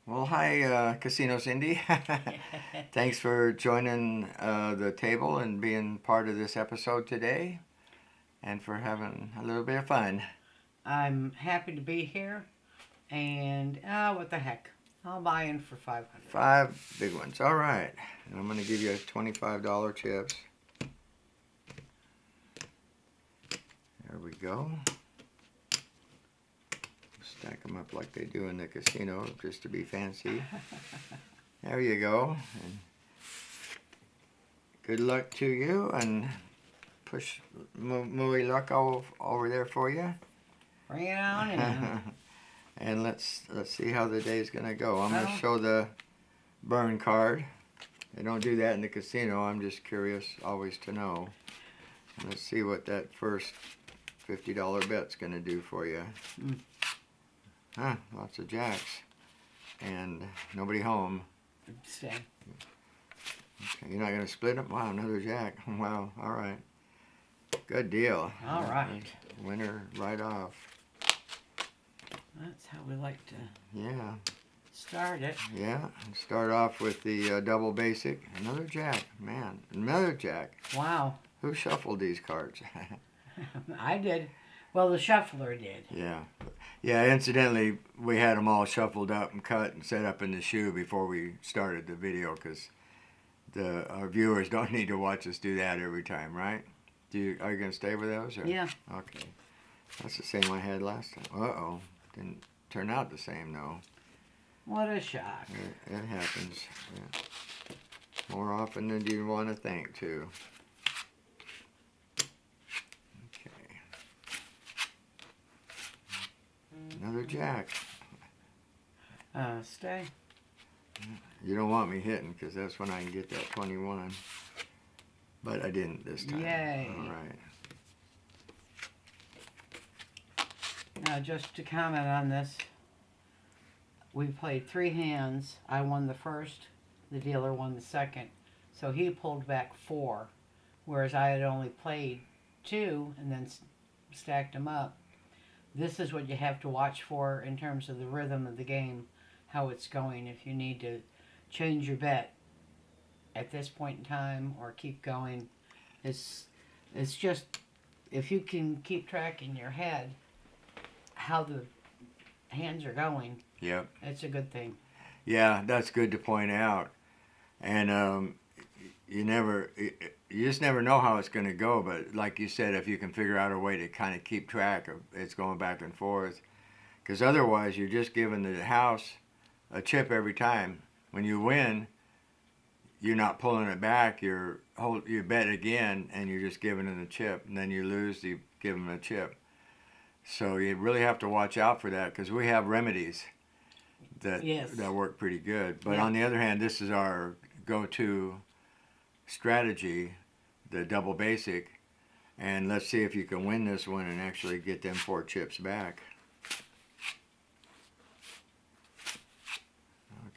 Well, hi, Casino Cindy. Thanks for joining the table and being part of this episode today and for having a little bit of fun. I'm happy to be here, and what the heck? I'll buy in for 500. Five big ones. All right. And I'm going to give you $25 chips. There we go. Stack them up like they do in the casino just to be fancy. There you go. And good luck to you and push Mooey luck over there for you. Bring it on in. And let's see how the day's gonna go. I'm gonna Well- show the burn card. They don't do that in the casino. I'm just curious always to know. Let's see what that first $50 bet's gonna do for you. Mm. Huh, lots of jacks. And nobody home. Stay. Okay, you're not gonna split them? Wow, another jack. Wow, all right. Good deal. All right. Winner right off. That's how we like to Yeah. start it. Yeah, and start off with the double basic. Another jack, man, another jack. Wow. Who shuffled these cards? I did. Well, the shuffler did. Yeah. Yeah, incidentally, we had them all shuffled up and cut and set up in the shoe before we started the video because our viewers don't need to watch us do that every time, right? Are you going to stay with those? Or? Yeah. Okay. That's the same I had last time. Uh-oh. Didn't turn out the same, though. What a shock. It happens. Yeah. More often than you want to think, too. Okay. Another jack. Stay. You don't want me hitting because that's when I can get that 21. But I didn't this time. Yay. All right. Now, just to comment on this, we played 3 hands. I won the first. The dealer won the second. So he pulled back 4, whereas I had only played 2 and then stacked them up. This is what you have to watch for in terms of the rhythm of the game, how it's going. If you need to change your bet at this point in time or keep going, it's just, if you can keep track in your head how the hands are going, Yep. it's a good thing. Yeah, that's good to point out. And you just never know how it's going to go. But like you said, if you can figure out a way to kind of keep track of it's going back and forth, because otherwise you're just giving the house a chip every time. When you win, you're not pulling it back. You bet again, and you're just giving them a chip. And then you lose, you give them a chip. So you really have to watch out for that because we have remedies that Yes. that work pretty good. But Yeah. on the other hand, this is our go-to strategy, the double basic. And let's see if you can win this one and actually get them 4 chips back.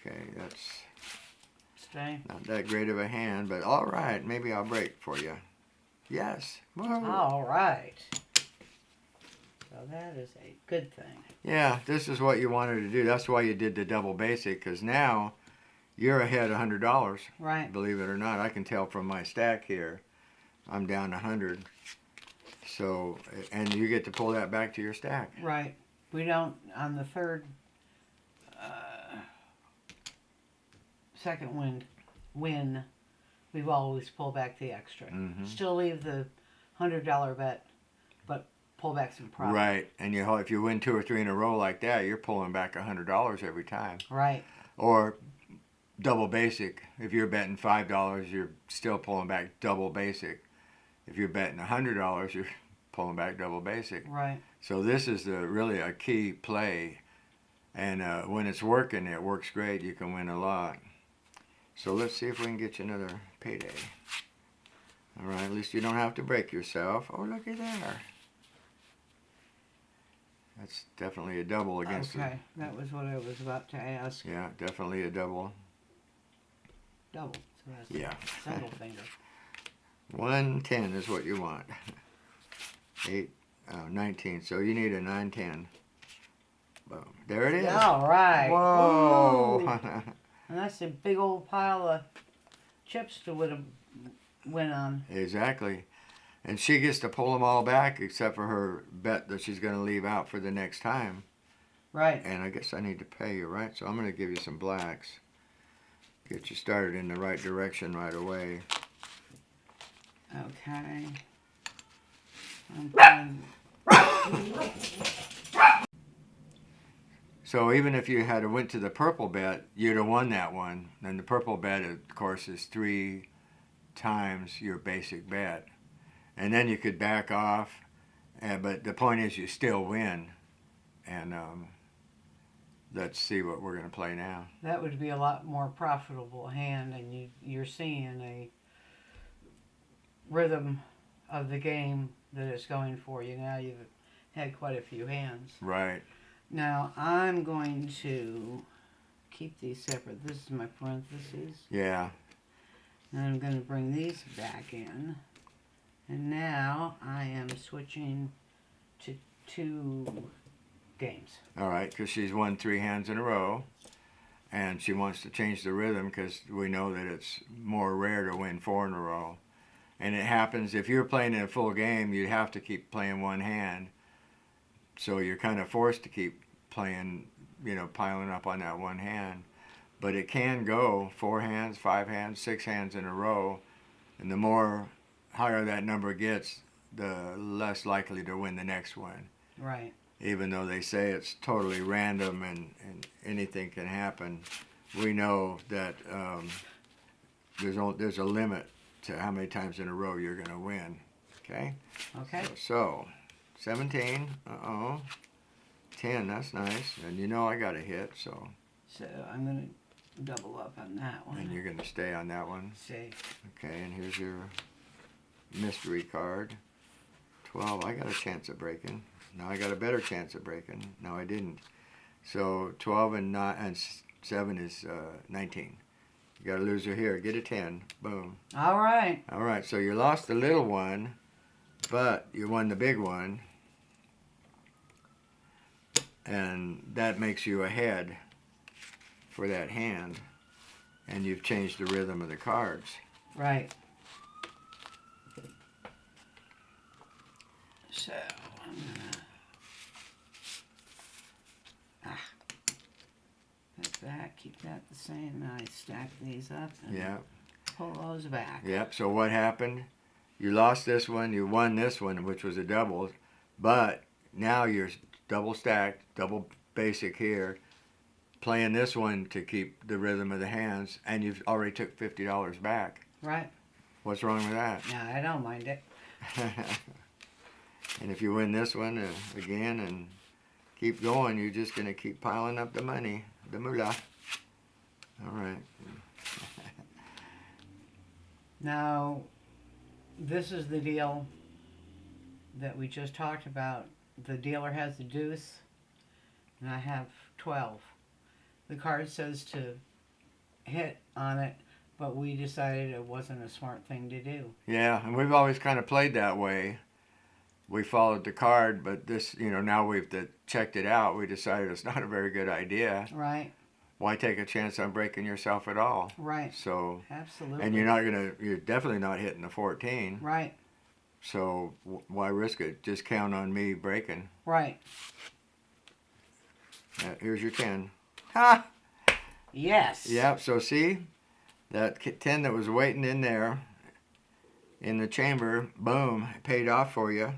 Okay, that's Stay. not that great of a hand, but all right, maybe I'll break for you. Yes. Whoa. All right. So that is a good thing. Yeah, this is what you wanted to do. That's why you did the double basic, because now you're ahead $100. Right. Believe it or not, I can tell from my stack here, I'm down 100. So, and you get to pull that back to your stack. Right. We don't, on the third, second win, we've always pulled back the extra. Mhm. Still leave the $100 bet, but pull back some profit. Right, and if you win 2 or 3 in a row like that, you're pulling back $100 every time. Right. Or double basic. If you're betting $5, you're still pulling back double basic. If you're betting $100, you're pulling back double basic. Right. So this is really a key play, and when it's working, it works great. You can win a lot. So let's see if we can get you another payday. All right, at least you don't have to break yourself. Oh, looky there. That's definitely a double against Okay. That was what I was about to ask. Yeah, definitely a double. Double. So that's Yeah. single finger. 110 is what you want. 19. So you need a 910. Boom. There it is. All right. Whoa. Ooh. And that's a big old pile of chips to win on. Exactly. And she gets to pull them all back except for her bet that she's going to leave out for the next time. Right. And I guess I need to pay you, right? So I'm going to give you some blacks. Get you started in the right direction right away. Okay. I'm playing. So even if you had went to the purple bet, you'd have won that one. And the purple bet, of course, is 3 times your basic bet. And then you could back off, but the point is you still win. And let's see what we're going to play now. That would be a lot more profitable hand, and you're seeing a rhythm of the game that it's going for you. Now you've had quite a few hands. Right. Now I'm going to keep these separate. This is my parentheses. Yeah. And I'm going to bring these back in. And now I am switching to 2 games. All right, because she's won 3 hands in a row. And she wants to change the rhythm because we know that it's more rare to win 4 in a row. And it happens, if you're playing in a full game, you have to keep playing one hand. So you're kind of forced to keep playing, piling up on that one hand. But it can go 4 hands, 5 hands, 6 hands in a row. And the more higher that number gets, the less likely to win the next one. Right. Even though they say it's totally random and anything can happen, we know that there's a limit to how many times in a row you're going to win. Okay? Okay. So 17. Uh-oh. 10. That's nice. And I got a hit, so. So I'm going to double up on that one. And you're going to stay on that one. See. Okay, and here's your mystery card. 12. I got a chance of breaking. Now I got a better chance of breaking. No, I didn't. So 12 and 7 is 19. You got a loser here. Get a 10. Boom. All right. All right, so you lost the little one, but you won the big one. And that makes you ahead for that hand. And you've changed the rhythm of the cards. Right. So I'm gonna put that, keep that the same. Now I stack these up and Yeah. pull those back. Yep. So what happened? You lost this one. You won this one, which was a double. But now you're double stacked, double basic here, playing this one to keep the rhythm of the hands, and you've already took $50 back. Right. What's wrong with that? Yeah, I don't mind it. And if you win this one again and keep going, you're just going to keep piling up the money, the moolah. All right. Now, this is the deal that we just talked about. The dealer has the deuce, and I have 12. The card says to hit on it, but we decided it wasn't a smart thing to do. Yeah, and we've always kind of played that way. We followed the card, but this, now we've checked it out. We decided it's not a very good idea. Right. Why take a chance on breaking yourself at all? Right. So, Absolutely. and you're definitely not hitting the 14. Right. So why risk it? Just count on me breaking. Right. Here's your 10. Ha! Yes. Yep. So see, that 10 that was waiting in there, in the chamber, boom, it paid off for you,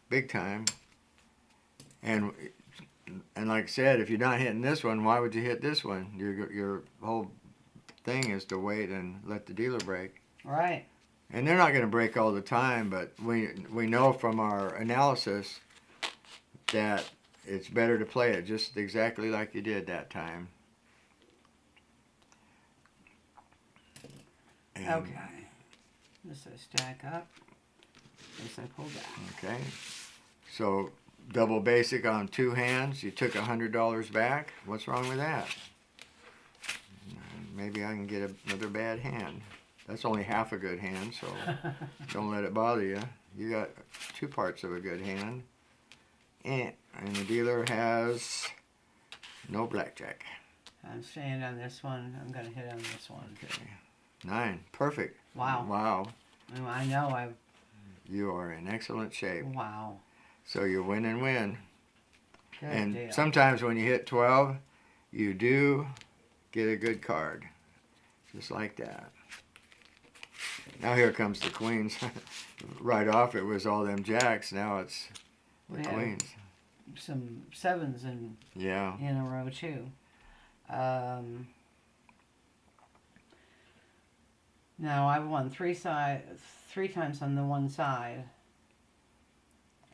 big time. And like I said, if you're not hitting this one, why would you hit this one? Your whole thing is to wait and let the dealer break. Right. And they're not going to break all the time, but we know from our analysis that it's better to play it just exactly like you did that time. And, Okay. This I stack up. This I pull back. Okay. So double basic on 2 hands. You took $100 back. What's wrong with that? Maybe I can get another bad hand. That's only half a good hand, so don't let it bother you. You got 2 parts of a good hand. And the dealer has No blackjack. I'm staying on this one. I'm going to hit on this one. Okay. 9. Perfect. Wow. Wow. I know. You are in excellent shape. Wow. So you win and win. Good And deal. sometimes when you hit 12, you do get a good card. Just like that. Now here comes the queens. Right off it was all them jacks. Now it's the We have queens. some 7s Yeah. in a row too. Now I've won three times on the one side,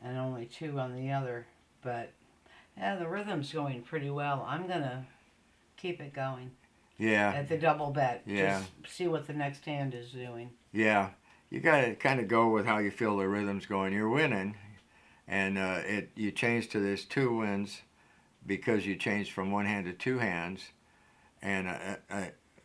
and only 2 on the other. But yeah, the rhythm's going pretty well. I'm gonna keep it going Yeah. at the double bet. Yeah. Just see what the next hand is doing. Yeah. You got to kind of go with how you feel the rhythm's going. You're winning, and you change to this 2 wins because you changed from one hand to 2 hands. And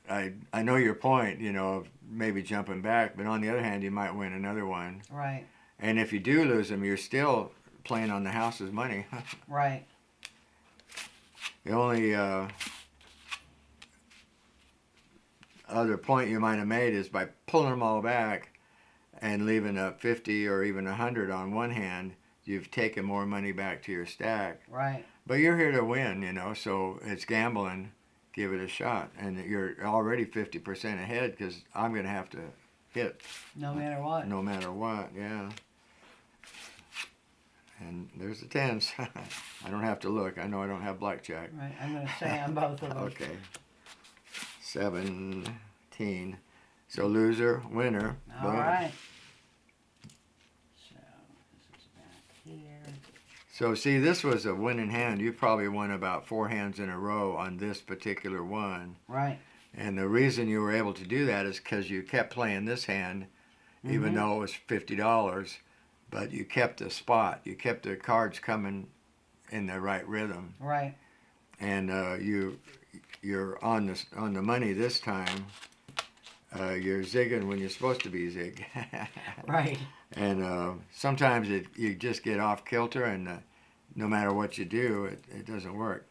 I know your point, of maybe jumping back, but on the other hand, you might win another one. Right. And if you do lose them, you're still playing on the house's money. Right. The only other point you might have made is by pulling them all back and leaving a 50 or even 100 on one hand, you've taken more money back to your stack. Right. But you're here to win, so it's gambling. Give it a shot. And you're already 50% ahead because I'm going to have to hit No matter what. no matter what, yeah. And there's the 10s. I don't have to look. I know I don't have blackjack. Right. I'm gonna stay on both of them. Okay. 17. So loser, winner. All boom. right. So this is back here. So see, this was a winning hand. You probably won about 4 hands in a row on this particular one. Right. And the reason you were able to do that is because you kept playing this hand, even though it was $50, but you kept the spot. You kept the cards coming in the right rhythm. Right. And you're on the money this time. You're zigging when you're supposed to be zig. Right. And sometimes you just get off kilter, and no matter what you do, it doesn't work.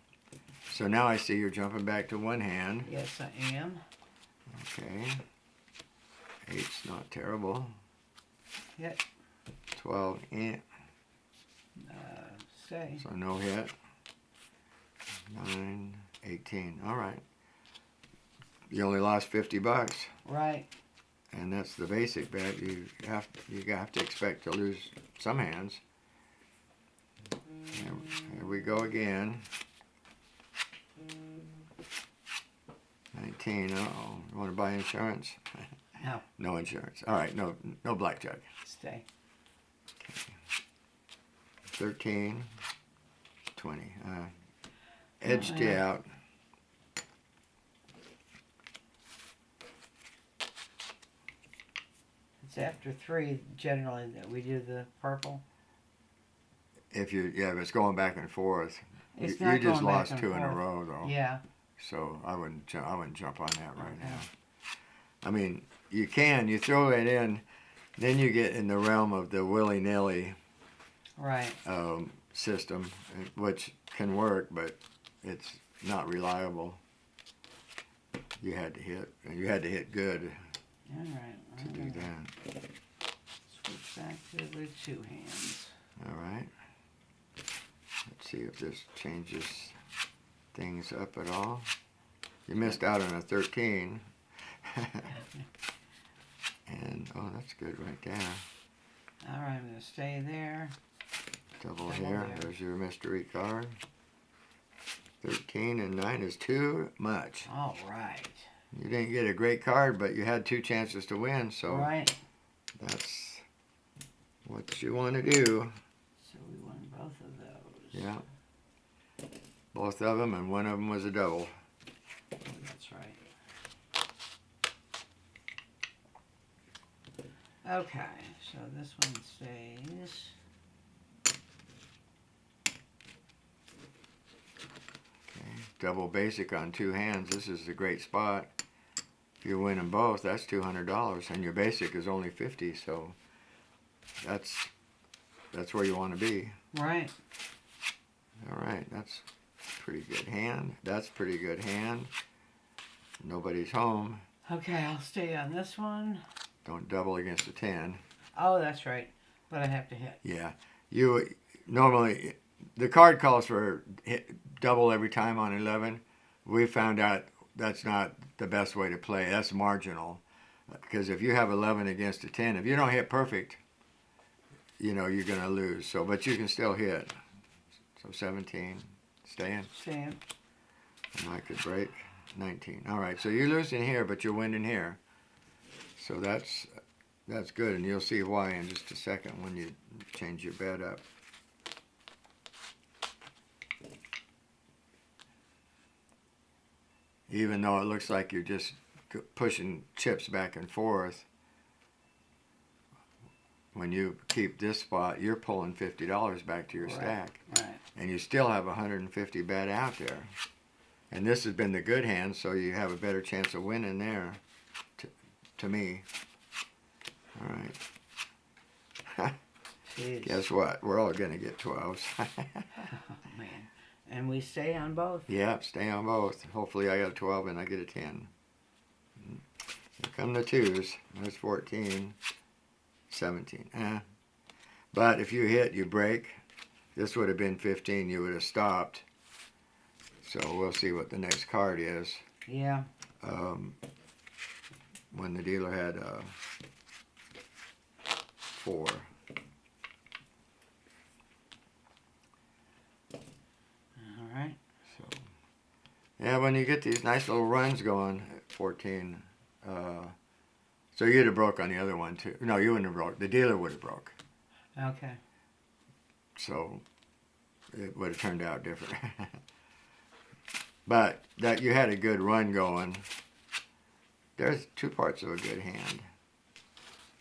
So now I see you're jumping back to one hand. Yes, I am. Okay. 8's not terrible. Hit. 12, Stay. so no hit. 9, 18. All right. You only lost $50. Right. And that's the basic bet. You have to expect to lose some hands. Here we go again. 19. Uh-oh. You want to buy insurance? No. No insurance. All right. No blackjack. Stay. 13. 20. Edged you yeah. out. It's after 3 generally that we do the purple. If it's going back and forth. It's you not just going back lost and 2 in a forth. row though. Yeah. So I wouldn't jump on that right Okay. now. I mean, you throw it in, then you get in the realm of the willy-nilly Right. system, which can work, but it's not reliable. You had to hit good All right. to do that. Switch back to the 2 hands. All right. Let's see if this changes things up at all. You missed out on a 13. And, oh, that's good right there. All right, I'm going to stay there. Double Double here. there. There's your mystery card. 13 and 9 is too much. All right. You didn't get a great card, but you had 2 chances to win, so Right. that's what you want to do. So we won both of those. Yeah. Both of them, and one of them was a double. Oh, that's right. Okay, so this one stays. Okay. Double basic on 2 hands. This is a great spot. If you win them both, that's $200, and your basic is only 50. So that's where you want to be. Right. All right, that's pretty good hand. That's pretty good hand. Nobody's home. Okay, I'll stay on this one. Don't double against a 10. Oh, that's right. But I have to hit. Yeah. You normally, the card calls for double every time on 11. We found out that's not the best way to play. That's marginal. Because if you have 11 against a 10, if you don't hit perfect, you're going to lose. So, but you can still hit. So 17, staying. Staying. And I could break 19. All right, so you're losing here, but you're winning here. So that's good, and you'll see why in just a second when you change your bet up. Even though it looks like you're just pushing chips back and forth, when you keep this spot, you're pulling $50 back to your stack. Right. And you still have 150 bet out there. And this has been the good hand, so you have a better chance of winning there, to me. All right. Jeez. Guess what? We're all going to get 12s. Oh, man. And we stay on both. Yeah, stay on both. Hopefully I got a 12 and I get a 10. Here come the 2s. There's 14. 17. But if you hit, you break. This would have been 15. You would have stopped. So we'll see what the next card is. Yeah. When the dealer had 4. All right. So yeah, when you get these nice little runs going at 14, so you'd have broke on the other one too. No, you wouldn't have broke. The dealer would have broke. Okay. So it would have turned out different. But that you had a good run going. There's 2 parts of a good hand.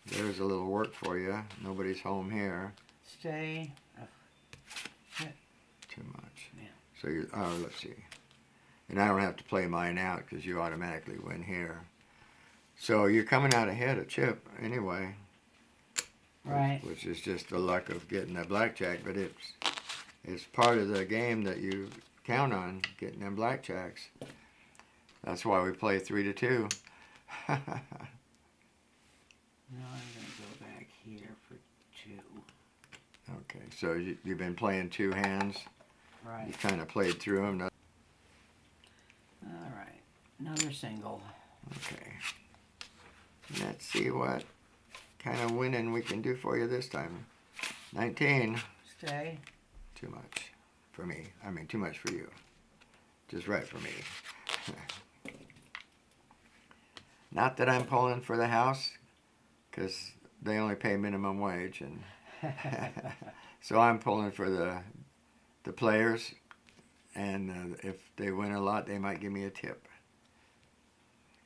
There's a little work for you. Nobody's home here. Stay. Too much. Yeah. So let's see. And I don't have to play mine out because you automatically win here. So you're coming out ahead of Chip anyway. Right. Which is just the luck of getting that blackjack, but it's part of the game that you count on, getting them blackjacks. That's why we play 3 to 2. Now I'm going to go back here for 2. Okay, so you've been playing 2 hands. Right. You kind of played through them. All right. Another single. Okay. Let's see what kind of winning we can do for you this time. 19. Stay. Too much for me. I mean, too much for you. Just right for me. Not that I'm pulling for the house, because they only pay minimum wage, and so I'm pulling for the players, and if they win a lot, they might give me a tip.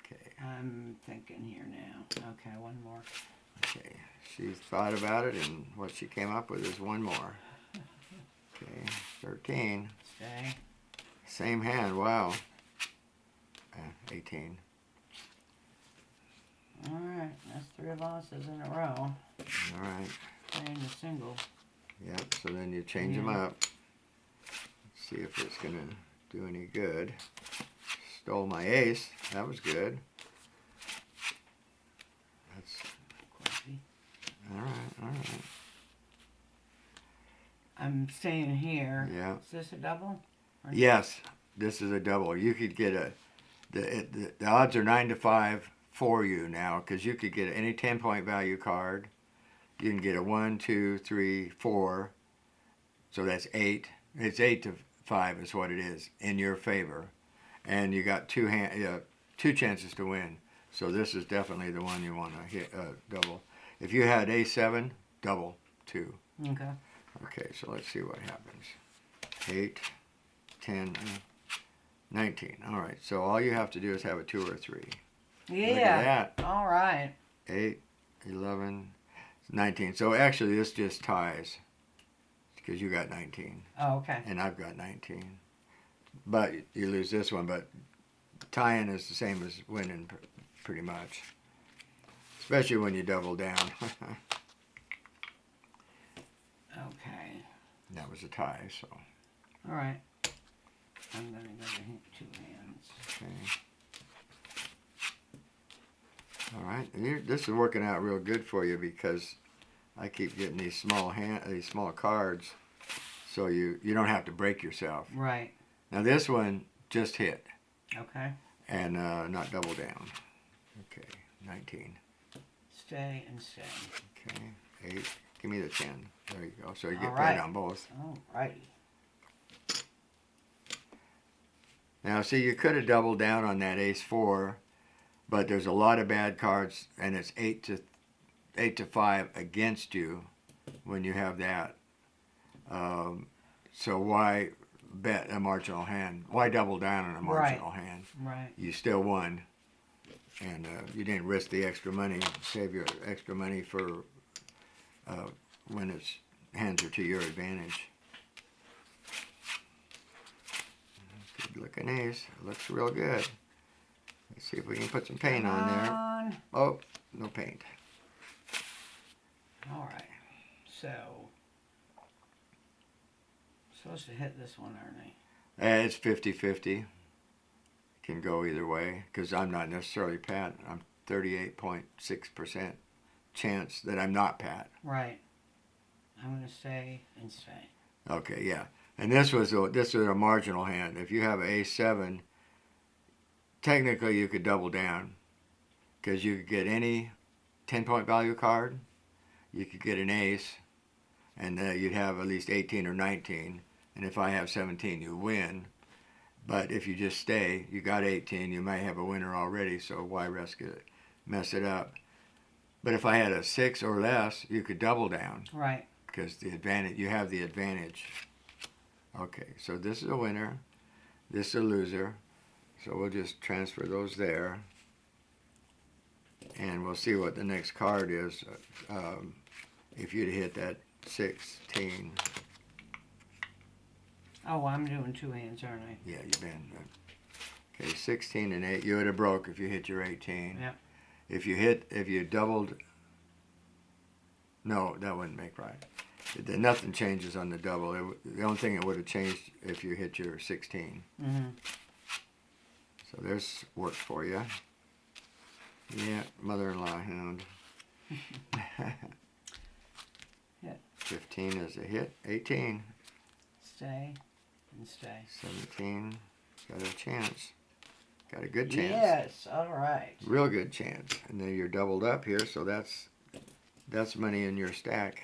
Okay. I'm thinking here now. Okay, one more. Okay. She thought about it, and what she came up with is one more. Okay. 13. Stay. Same hand. Wow. 18. All right. That's 3 losses in a row. All right. Playing the single. Yep, so then you change them up. See if it's going to do any good. Stole my ace. That was good. That's Quasi. all right. I'm staying here. Yeah. Is this a double? Yes, this is a double. You could get the odds are 9 to 5 for you now, because you could get any 10-point value card. You can get a 1, 2, 3, 4. So that's 8. It's 8 to 5 is what it is in your favor, and you got 2 chances to win. So this is definitely the one you want to hit double. If you had A7, double 2. Okay. Okay, so let's see what happens. 8, 10, 19. All right, so all you have to do is have a 2 or a 3. Yeah. Look at that. All right. 8, 11, 19. So actually this just ties because you got 19 Oh, okay. and I've got 19. But you lose this one, but tying is the same as winning pretty much. Especially when you double down. Okay. That was a tie, so. All right. I'm gonna go to 2 hands. Okay. All right, and this is working out real good for you because I keep getting these small cards, so you don't have to break yourself. Right. Now this one just hit Okay. and not double down. Okay, 19. Stay and stay. Okay, 8. Give me the 10. There you go. So you get All paid right. on both. Alrighty. Now see, you could have doubled down on that ace 4, but there's a lot of bad cards, and it's 8 to 5 against you when you have that. So why bet a marginal hand? Why double down on a marginal hand? Right. You still won, and you didn't risk the extra money. Save your extra money for when its hands are to your advantage. Good looking ace. Looks real good. Let's see if we can put some paint on there. Oh, no paint. Alright. So, supposed to hit this one, aren't I? It's 50-50. Can go either way because I'm not necessarily Pat. I'm 38.6% chance that I'm not Pat. Right. I'm gonna stay and stay. Okay, yeah. And this was a marginal hand. If you have an A7, technically you could double down because you could get any 10-point value card. You could get an ace, and you'd have at least 18 or 19. And if I have 17, you win. But if you just stay, you got 18, you might have a winner already, so why risk it, mess it up? But if I had a 6 or less, you could double down. Right. Because you have the advantage. Okay, so this is a winner, this is a loser. So we'll just transfer those there. And we'll see what the next card is. If you'd hit that 16. Oh, I'm doing 2 hands, aren't I? Yeah, you've been. Okay, 16 and 8. You would have broke if you hit your 18. Yep. If you doubled. No, that wouldn't make right. Nothing changes on the double. The only thing it would have changed if you hit your 16. Mm-hmm. So there's work for you. Yeah, mother-in-law hand. Hit. 15 is a hit. 18. Stay and stay. 17. Got a chance. Got a good chance. Yes, alright. Real good chance. And then you're doubled up here, so that's money in your stack.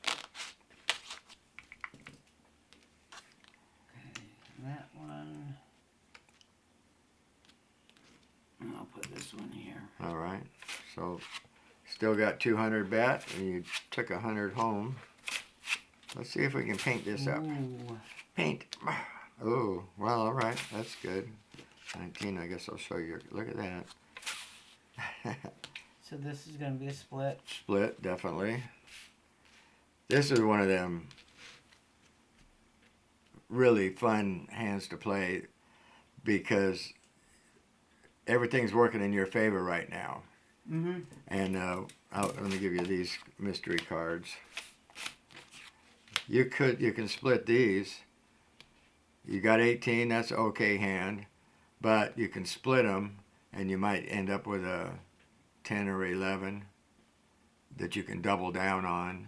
Okay, that one. And I'll put this one here. All right. So still got 200 bet, and you took 100 home. Let's see if we can paint this up. Ooh. Paint. Oh, well, all right. That's good. 19, I guess I'll show you. Look at that. So this is going to be a split. Split, definitely. This is one of them really fun hands to play because everything's working in your favor right now. Mm-hmm. And let me give you these mystery cards. You can split these. You got 18, that's an okay hand, but you can split them and you might end up with a 10 or 11 that you can double down on,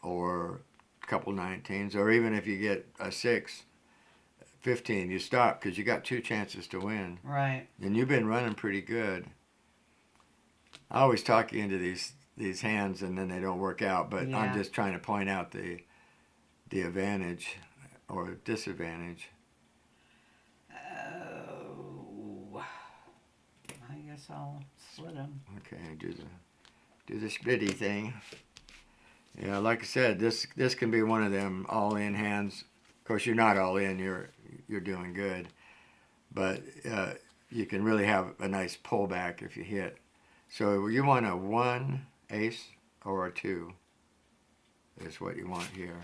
or a couple 19s, or even if you get a 6, 15, you stop because you got 2 chances to win. Right. And you've been running pretty good. I always talk you into these hands and then they don't work out, but Yeah. I'm just trying to point out the advantage or disadvantage. Oh, I guess I'll split them. Okay, do the splitty thing. Yeah, like I said, this can be one of them all-in hands. Of course, you're not all in. You're doing good, but you can really have a nice pullback if you hit. So you want a 1 ace or a 2 is what you want here.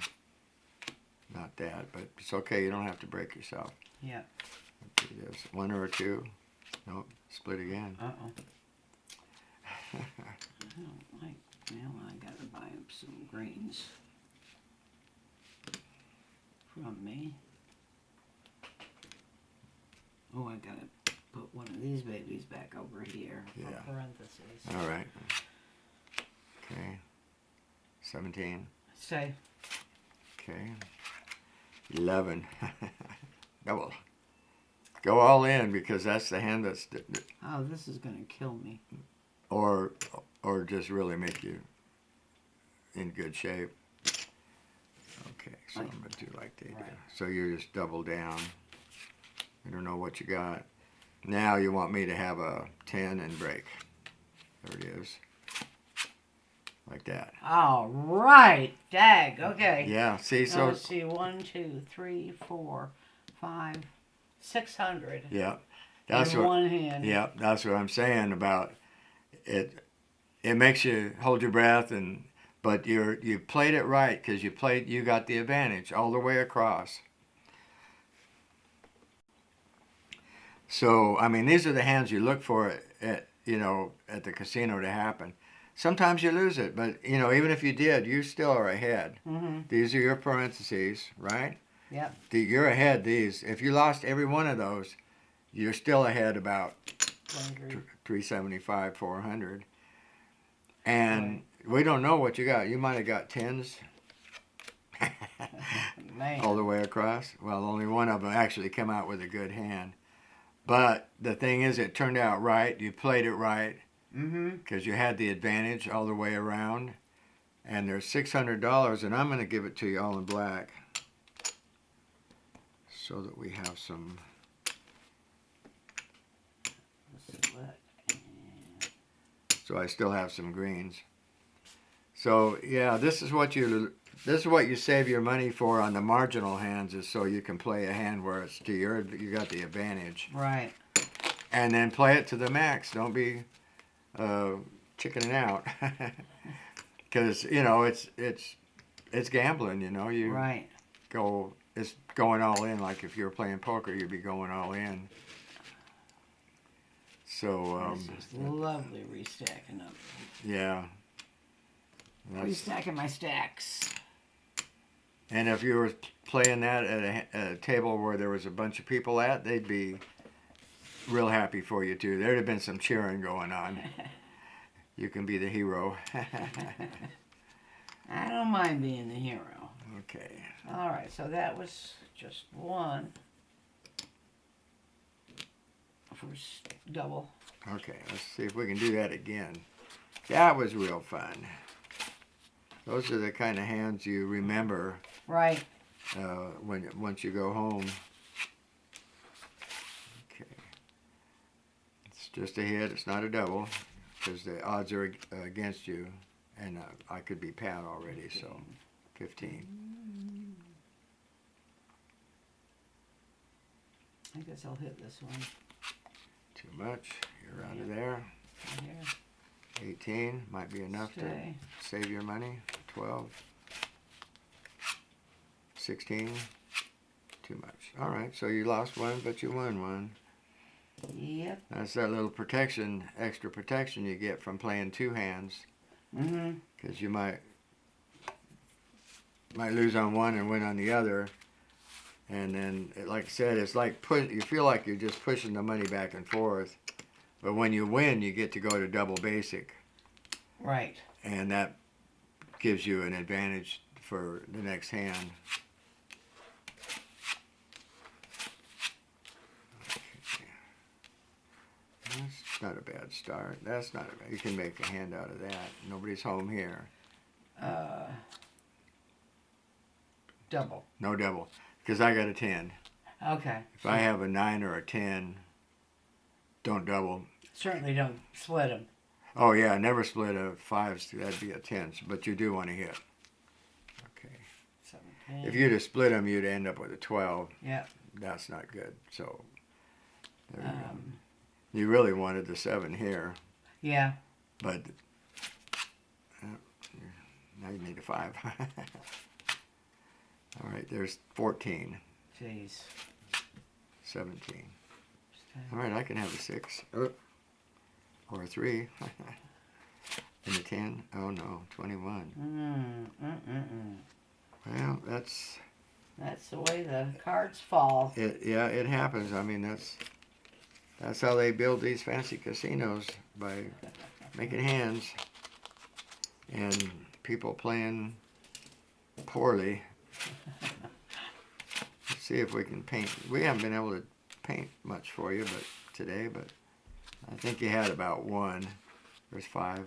Not that, but it's okay. You don't have to break yourself. Yeah. Okay, there's 1 or a 2. Nope, split again. Uh-oh. I don't like, well, I gotta buy him some greens from me. Oh, I gotta put one of these babies back over here for Yeah. parentheses. All right. Okay. 17. Stay. Okay. 11. Double. Go all in because that's the hand that's, Oh, this is gonna kill me. or just really make you in good shape. Okay, so I'm gonna do like they do. Right. So you just double down. I don't know what you got. Now you want me to have a 10 and break. There it is. Like that. All right. Dag. Okay. Yeah, see, Now so, let's see. 1, 2, 3, 4, 5, 600 yeah. That's in what, one hand. yeah, that's what I'm saying about it. It makes you hold your breath, but you played it right because you got the advantage all the way across. So I mean, these are the hands you look for at the casino to happen. Sometimes you lose it, but even if you did, you still are ahead. Mm-hmm. These are your parentheses, right? Yep. You're ahead. These, if you lost every one of those, you're still ahead about 375, 400. And we don't know what you got. You might have got tens Man. all the way across. Well, only one of them actually came out with a good hand. But the thing is, it turned out right. You played it right Mm-hmm. because you had the advantage all the way around. And there's $600, and I'm going to give it to you all in black so that we have some. So I still have some greens. So yeah, this is what you save your money for on the marginal hands, is so you can play a hand where it's to you got the advantage. Right. And then play it to the max. Don't be chickening out, because it's gambling. You Right. it's going all in. Like if you were playing poker, you'd be going all in. So This is lovely restacking up. yeah. Restacking my stacks. And if you were playing that at a table where there was a bunch of people at, they'd be real happy for you too. There'd have been some cheering going on. You can be the hero. I don't mind being the hero. Okay. All right, so that was just one. First double. Okay, let's see if we can do that again. That was real fun. Those are the kind of hands you remember Right. once you go home. Okay. It's just a hit. It's not a double because the odds are against you. And I could be Pat already, so 15. I guess I'll hit this one. Too much. You're out of there. Right here. 18 might be enough Stay. to save your money. 12. 16. Too much. All right, so you lost one, but you won one. Yep. That's that little protection, extra protection you get from playing two hands. Mm-hmm. Because you might lose on one and win on the other. And then, like I said, it's like you feel like you're just pushing the money back and forth. But when you win, you get to go to double basic. Right. And that gives you an advantage for the next hand. Okay. That's not a bad start. That's not a bad. You can make a hand out of that. Nobody's home here. Double. No double. Because I got a 10. Okay. If I have a 9 or a 10, don't double. Certainly don't split them. Oh, yeah, never split a 5. That'd be a 10. But you do want to hit. Okay. 17. If you'd have split them, you'd end up with a 12. Yep. That's not good. So, there you go. You really wanted the 7 here. Yeah. But now you need a 5. All right, there's 14. Jeez. 17. Stay. All right, I can have a 6. Oh. Or a 3. And a 10. Oh, no, 21. Well, That's the way the cards fall. it happens. I mean, that's That's how they build these fancy casinos, by making hands. And people playing poorly. Let's see if we can paint. We haven't been able to paint much for you today, but I think you had about one. There's 5,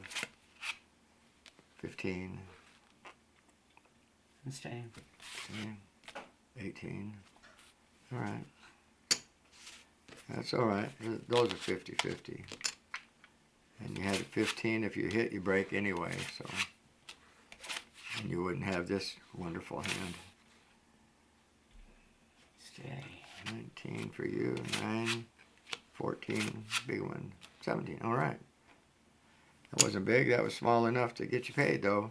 15, I'm staying. 18. All right. That's all right. Those are 50-50. And you had a 15. If you hit, you break anyway. So, and you wouldn't have this wonderful hand. Stay. 19 for you. 9, 14. Big one. 17. All right. That wasn't big. That was small enough to get you paid, though.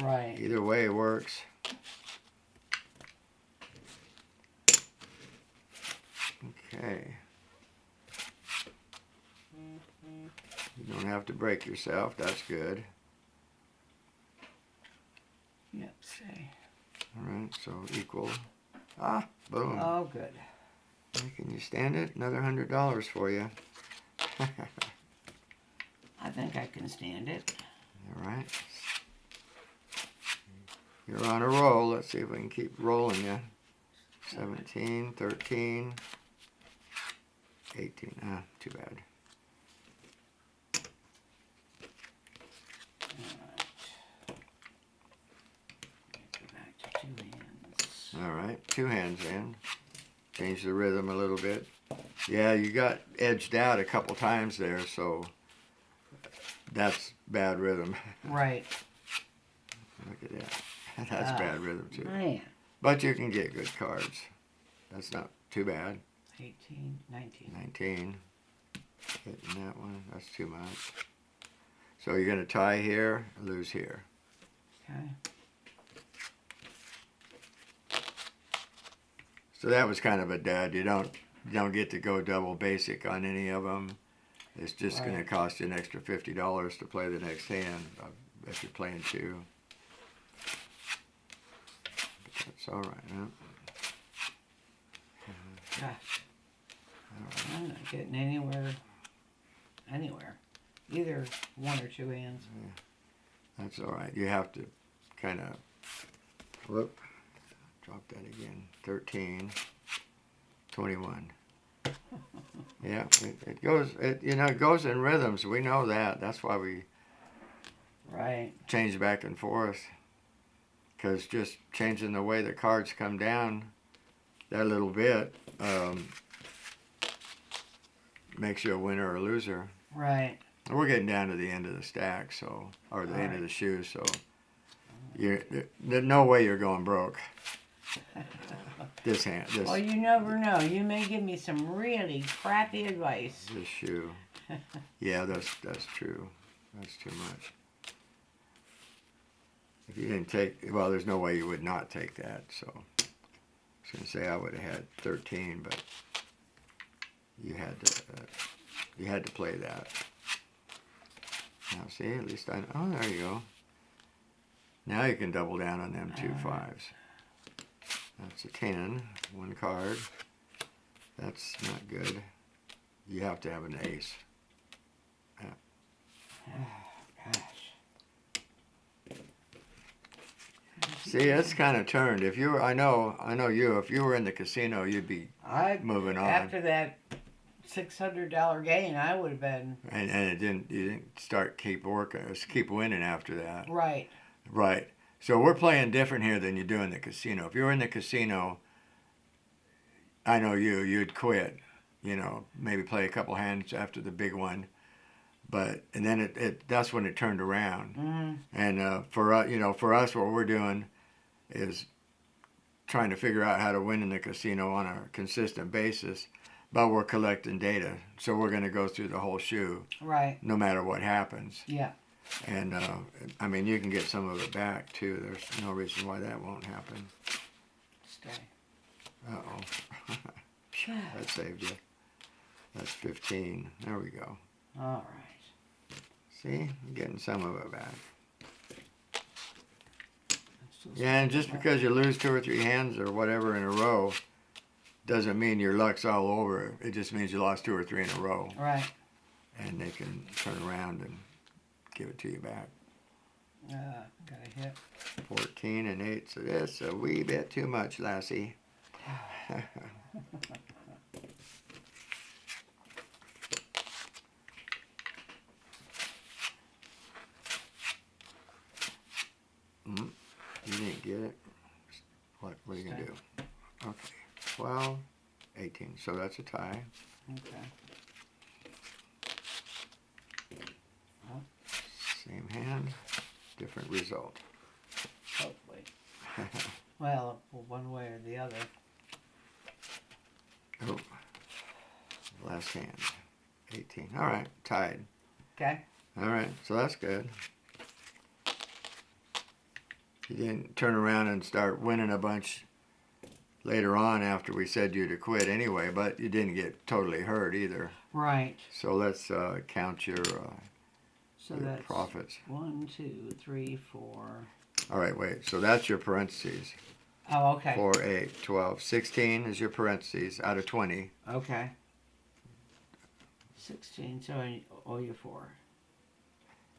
Right. Either way, it works. Okay. You don't have to break yourself. That's good. Yep, stay. All right, so equal. Ah, boom. Oh, good. Can you stand it? Another $100 for you. I think I can stand it. All right. You're on a roll. Let's see if we can keep rolling you. 17, 13, 18. Ah, too bad. Go back to 2 hands. All right, 2 hands in. Change the rhythm a little bit. Yeah, you got edged out a couple times there, so that's bad rhythm. Right. Look at that. That's bad rhythm too. Man. But you can get good cards. That's not too bad. 18, 19. 19. Hitting that one. That's too much. So you're going to tie here, lose here. Okay. So that was kind of a dud. You don't get to go double basic on any of them. It's just going to Right. cost you an extra $50 to play the next hand if you're playing 2. But that's all right, huh? Gosh. I'm not getting anywhere. Either 1 or 2 hands. That's all right. You have to kind of, whoop, drop that again. 13, 21. Yeah, it goes. It goes in rhythms. We know that. That's why we Right. change back and forth. Because just changing the way the cards come down, that little bit, makes you a winner or a loser. Right. We're getting down to the end of the stack, so or the end of the shoe, so there's no way you're going broke. This hand, Well, you never know. You may give me some really crappy advice. this shoe. Yeah, that's true. That's too much. If you didn't take, well, there's no way you would not take that. So I was gonna say I would have had 13, but you had to play that. Now see, at least I. Oh, there you go. Now you can double down on them 2 5s. That's a 10. 1 card. That's not good. You have to have an ace. Gosh. See, it's kind of turned. If you were, I know you. If you were in the casino, you'd be moving on. After that $600 gain, I would have been And you didn't keep winning after that. right. Right. So we're playing different here than you do in the casino. If you were in the casino, I know you'd quit. Maybe play a couple hands after the big one, and then that's when it turned around. Mm-hmm. And for us, what we're doing is trying to figure out how to win in the casino on a consistent basis, but we're collecting data. So we're going to go through the whole shoe, Right. no matter what happens. Yeah. And I mean, you can get some of it back too. There's no reason why that won't happen. Stay. Uh-oh. That saved you. That's 15. There we go. All right. See? I'm getting some of it back. Let's just- Yeah, and just because you lose 2 or 3 hands or whatever in a row doesn't mean your luck's all over. It just means you lost 2 or 3 in a row, Right. and they can turn around and give it to you back. Got a hit. 14 and 8, so that's a wee bit too much, Lassie. You didn't get it. What are you gonna do? Okay, 12, 18. So that's a tie. Okay. Same hand, different result. Hopefully. Well, one way or the other. Oh, last hand, 18. All right, tied. Okay. All right, so that's good. You didn't turn around and start winning a bunch later on after we said you to quit anyway, but you didn't get totally hurt either. Right. So let's count your So that's profits. 1, 2, 3, 4. All right, wait. So that's your parentheses. Oh, okay. 4, 8, 12, 16 is your parentheses out of 20. Okay. 16. So I owe you 4.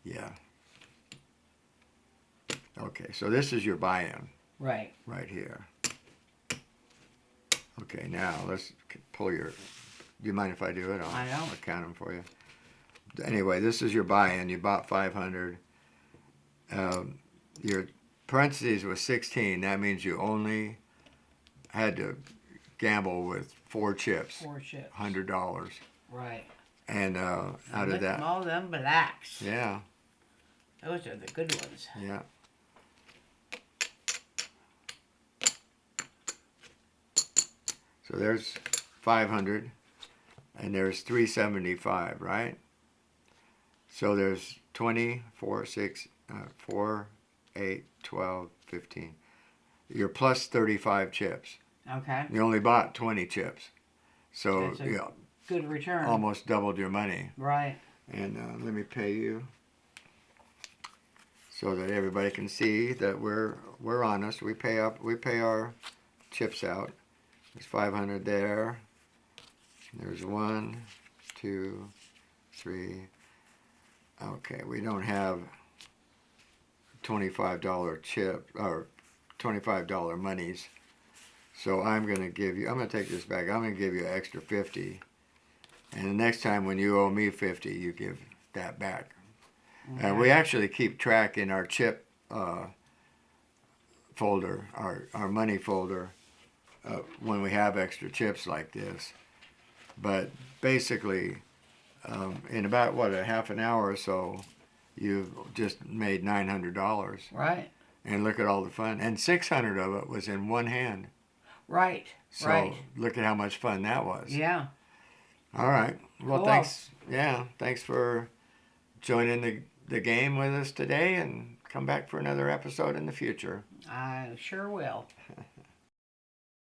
Yeah. Okay, so this is your buy-in Right. right here. Okay, now let's pull your. Do you mind if I do it? I don't. I'll count them for you. Anyway, this is your buy-in. You bought 500. Your parentheses was 16. That means you only had to gamble with 4 chips. 4 chips. $100. Right. And out of Look that. at all them blacks. Yeah, Those are the good ones. yeah. So there's 500, and there's 375, right? So there's 20, 4, 6, 4, 8, 12, 15. You're plus 35 chips. Okay. You only bought 20 chips. So That's a you good return. almost doubled your money. Right. And let me pay you so that everybody can see that we're honest. We pay our chips out. There's 500 there. There's 1, 2, 3. Okay, we don't have $25 chip or $25 monies. So I'm going to take this back. I'm going to give you an extra 50. And the next time when you owe me 50, you give that back. Okay. And we actually keep track in our chip folder, our money folder, when we have extra chips like this. But basically, in about, a half an hour or so, you've just made $900. Right. And look at all the fun. And 600 of it was in one hand. Right. So right. look at how much fun that was. Yeah. All right. Well, Cool. thanks. Yeah, thanks for joining the game with us today, and come back for another episode in the future. I sure will.